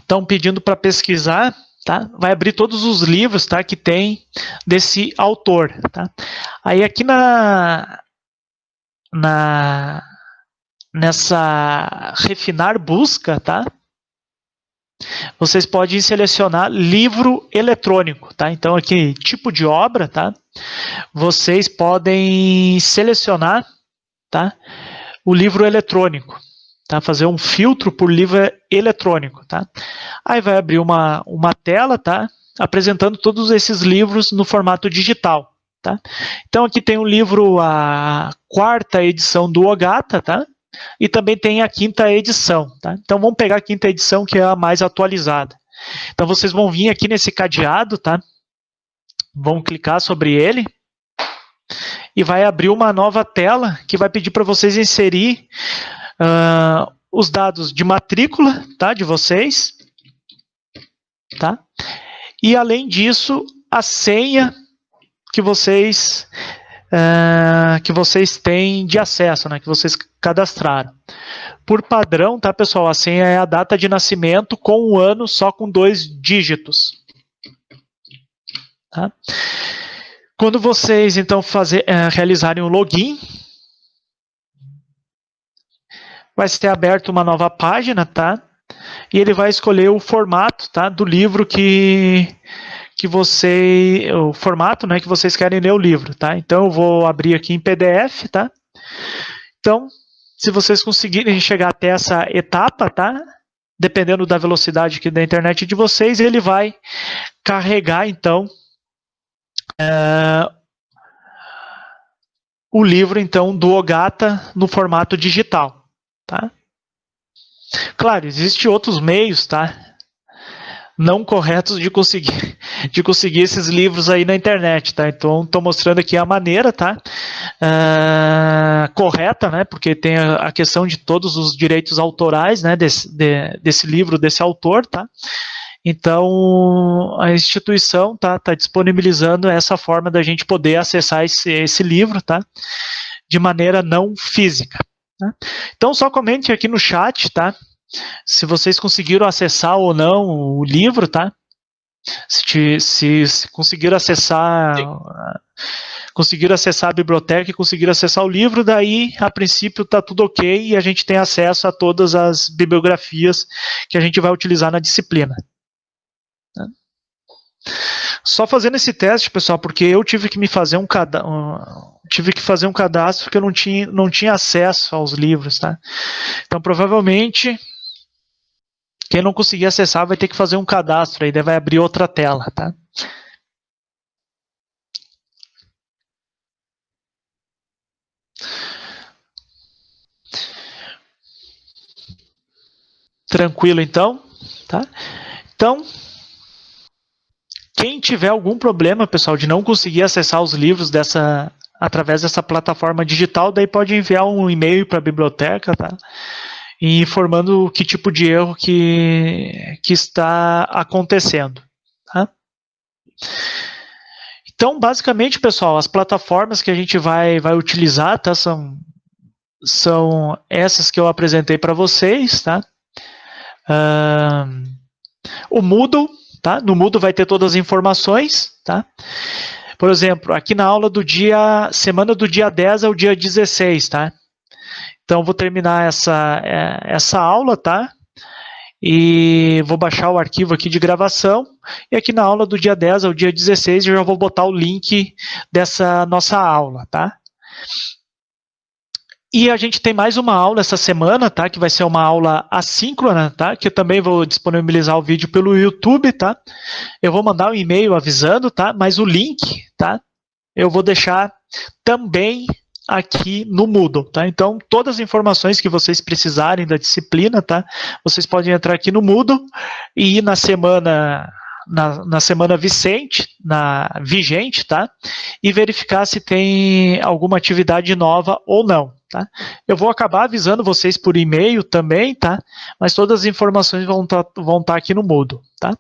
Então, pedindo para pesquisar, tá? Vai abrir todos os livros, tá? Que tem desse autor, tá? Aí aqui nessa refinar busca, tá? Vocês podem selecionar livro eletrônico, tá? Então aqui tipo de obra, tá? Vocês podem selecionar, tá? O livro eletrônico, tá? Fazer um filtro por livro eletrônico, tá? Aí vai abrir uma tela, tá? Apresentando todos esses livros no formato digital, tá? Então aqui tem um livro, a 4ª edição do Ogata, tá? E também tem a 5ª edição, tá? Então vamos pegar a 5ª edição, que é a mais atualizada. Então vocês vão vir aqui nesse cadeado, tá? Vão clicar sobre ele. e vai abrir uma nova tela que vai pedir para vocês inserir os dados de matrícula, tá, de vocês, tá? E além disso, a senha que vocês têm de acesso, né, que vocês cadastraram. Por padrão, tá, pessoal, a senha é a data de nascimento com o ano só com 2 dígitos. Tá? Quando vocês, então, realizarem o login, vai ser aberta uma nova página, tá? E ele vai escolher o formato, tá, do livro o formato, né, que vocês querem ler o livro, tá? Então eu vou abrir aqui em PDF, tá? Então, se vocês conseguirem chegar até essa etapa, tá? Dependendo da velocidade aqui da internet de vocês, ele vai carregar, então, o livro, então, do Ogata no formato digital, tá? Claro, existem outros meios, tá, não corretos de conseguir esses livros aí na internet, tá? Então, estou mostrando aqui a maneira, tá, correta, né, porque tem a questão de todos os direitos autorais, né, desse livro, desse autor, tá? Então, a instituição tá disponibilizando essa forma da gente poder acessar esse livro, tá, de maneira não física. Tá? Então, só comente aqui no chat, tá, se vocês conseguiram acessar ou não o livro, tá? Se conseguiram acessar a biblioteca e conseguiram acessar o livro, daí, a princípio, está tudo ok e a gente tem acesso a todas as bibliografias que a gente vai utilizar na disciplina. Tá? Só fazendo esse teste, pessoal, porque eu tive que fazer um cadastro que eu não tinha acesso aos livros, tá? Então, provavelmente, quem não conseguir acessar vai ter que fazer um cadastro, aí daí vai abrir outra tela, tá? Tranquilo, então, tá? Então, quem tiver algum problema, pessoal, de não conseguir acessar os livros através dessa plataforma digital, daí pode enviar um e-mail para a biblioteca, tá? E informando que tipo de erro que está acontecendo. Tá? Então, basicamente, pessoal, as plataformas que a gente vai utilizar, tá, são essas que eu apresentei para vocês. Tá? O Moodle, tá? No Moodle vai ter todas as informações. Tá? Por exemplo, aqui na aula semana do dia 10 ao dia 16, tá? Então, vou terminar essa aula, tá? E vou baixar o arquivo aqui de gravação. E aqui na aula do dia 10 ao dia 16, eu já vou botar o link dessa nossa aula, tá? E a gente tem mais uma aula essa semana, tá? Que vai ser uma aula assíncrona, tá? Que eu também vou disponibilizar o vídeo pelo YouTube, tá? Eu vou mandar um e-mail avisando, tá? Mas o link, tá? Eu vou deixar também aqui no Moodle, tá? Então, todas as informações que vocês precisarem da disciplina, tá? Vocês podem entrar aqui no Moodle e ir na semana vigente, tá? E verificar se tem alguma atividade nova ou não, tá? Eu vou acabar avisando vocês por e-mail também, tá? Mas todas as informações vão tá aqui no Moodle, tá?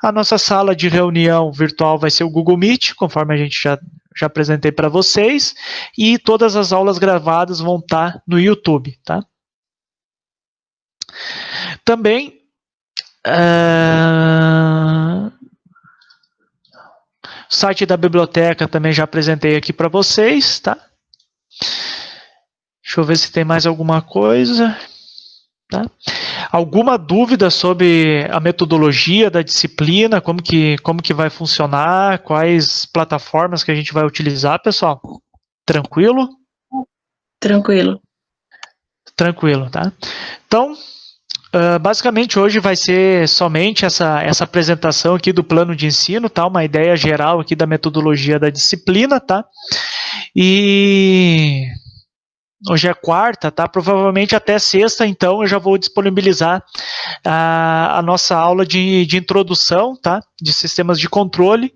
A nossa sala de reunião virtual vai ser o Google Meet, conforme a gente já apresentei para vocês, e todas as aulas gravadas vão estar no YouTube, tá? Também, o site da biblioteca também já apresentei aqui para vocês, tá? Deixa eu ver se tem mais alguma coisa. Tá? Alguma dúvida sobre a metodologia da disciplina, como que vai funcionar, quais plataformas que a gente vai utilizar, pessoal? Tranquilo? Tranquilo. Tranquilo, tá? Então, basicamente hoje vai ser somente essa apresentação aqui do plano de ensino, tá? Uma ideia geral aqui da metodologia da disciplina, tá? E hoje é quarta, tá? Provavelmente até sexta, então, eu já vou disponibilizar a nossa aula de introdução, tá? De sistemas de controle.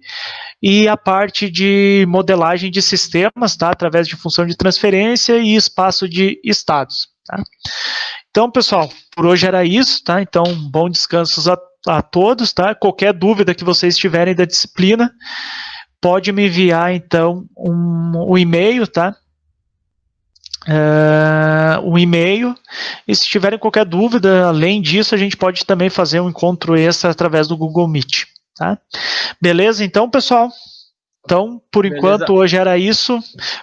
e a parte de modelagem de sistemas, tá? Através de função de transferência e espaço de estados. Tá? Então, pessoal, por hoje era isso, tá? Então, bom descanso a todos, tá? Qualquer dúvida que vocês tiverem da disciplina, pode me enviar, então, um e-mail, tá? Um e-mail, e se tiverem qualquer dúvida, além disso, a gente pode também fazer um encontro extra através do Google Meet, tá? Beleza, então, pessoal? Então, por enquanto, hoje era isso.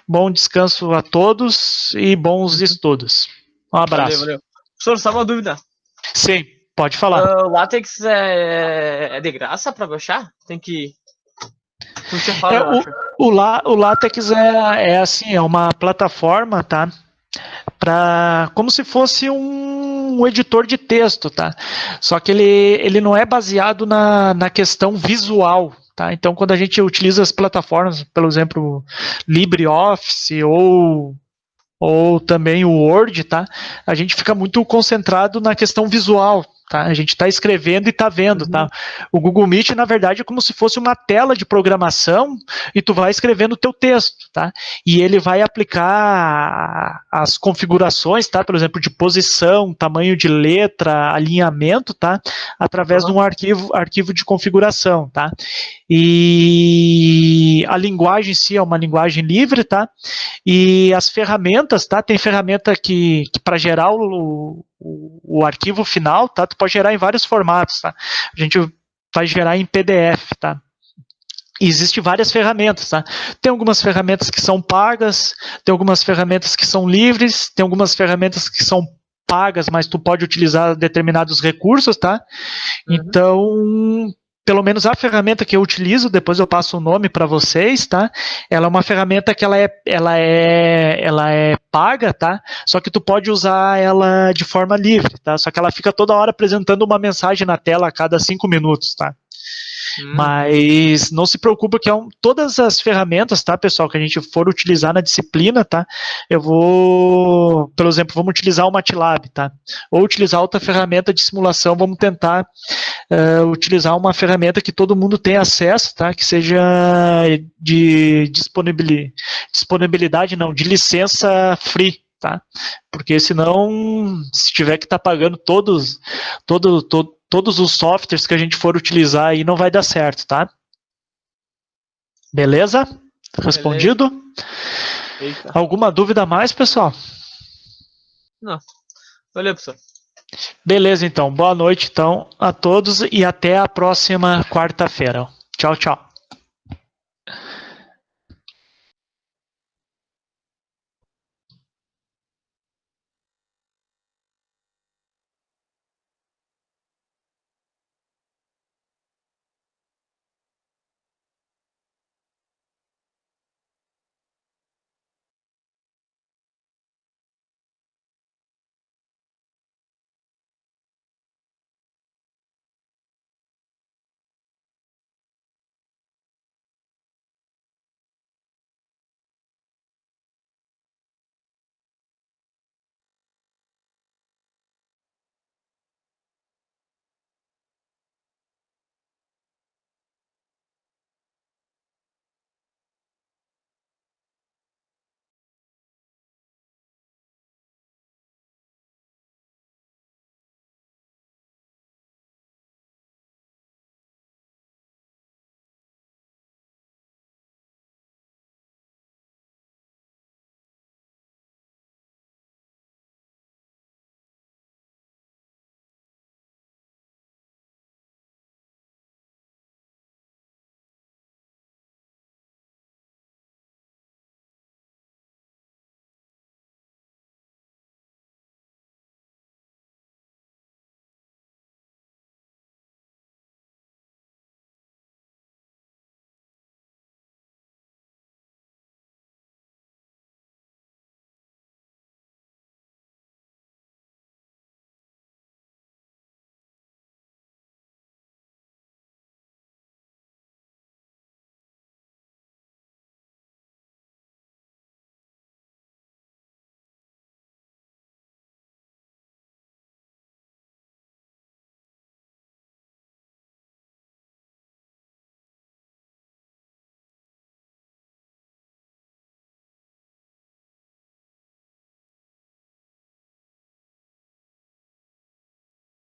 Bom descanso a todos e bons estudos. Um abraço. Valeu. Professor, só uma dúvida. Sim, pode falar. O LaTeX é de graça para baixar? Tem que... O LaTeX é assim, é uma plataforma, tá? Como se fosse um editor de texto, tá? Só que ele não é baseado na questão visual, tá? Então, quando a gente utiliza as plataformas, por exemplo, LibreOffice ou também o Word, tá? A gente fica muito concentrado na questão visual, tá? A gente está escrevendo e está vendo, tá? O Google Meet, na verdade, é como se fosse uma tela de programação e tu vai escrevendo o teu texto, tá? E ele vai aplicar as configurações, tá? Por exemplo, de posição, tamanho de letra, alinhamento, tá? Através de um arquivo de configuração, tá? E a linguagem em si é uma linguagem livre, tá? E as ferramentas, tá? Tem ferramenta que para gerar o arquivo final, tá? Tu pode gerar em vários formatos, tá? A gente vai gerar em PDF, tá? E existem várias ferramentas, tá? Tem algumas ferramentas que são pagas, tem algumas ferramentas que são livres, tem algumas ferramentas que são pagas, mas tu pode utilizar determinados recursos, tá? Então, pelo menos a ferramenta que eu utilizo, depois eu passo o nome para vocês, tá? Ela é uma ferramenta que ela é paga, tá? Só que tu pode usar ela de forma livre, tá? Só que ela fica toda hora apresentando uma mensagem na tela a cada 5 minutos, tá? Mas não se preocupa que todas as ferramentas, tá, pessoal, que a gente for utilizar na disciplina, tá, por exemplo, vamos utilizar o MATLAB, tá, ou utilizar outra ferramenta de simulação, vamos tentar utilizar uma ferramenta que todo mundo tenha acesso, tá, que seja de disponibilidade, não, de licença free, tá, porque senão, se tiver que estar pagando todos os softwares que a gente for utilizar aí não vai dar certo, tá? Beleza? Respondido? Eita. Alguma dúvida a mais, pessoal? Não. Valeu, professor. Beleza, então. Boa noite, então, a todos e até a próxima quarta-feira. Tchau, tchau.